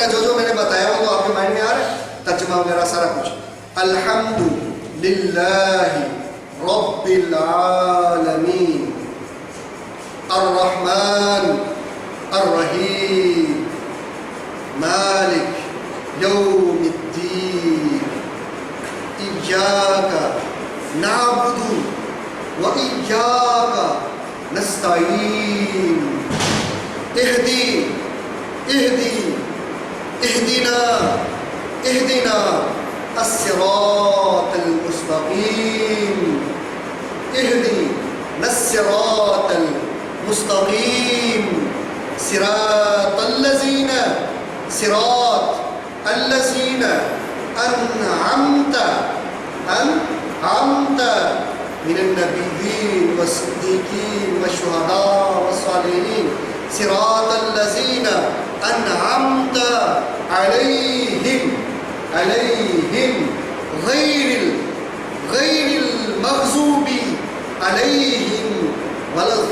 करना, जो जो मैंने बताया वो तो आपके माइंड में आ रहा है, तर्जुमा वगैरह सारा कुछ। अल्हम्दुलिल्लाहि रब्बिल आलमीन अर्रहमान अर्रहीम मालिक यौमिद्दीन इय्याका नअबुदु व इय्याका नस्तईन इहदिना अस्सिरातल मुस्तकीम इहदिना अस्सिरातल मुस्तकीम सिरातल लज़ीना अनअमता मिनन नबिय्यीन वस्सिद्दीकीन वशुहदा वस्सालिहीन सिरातल लज़ीना अनअमता अलैहिम गैरिल मग़ज़ूबी अलैहिम वलज़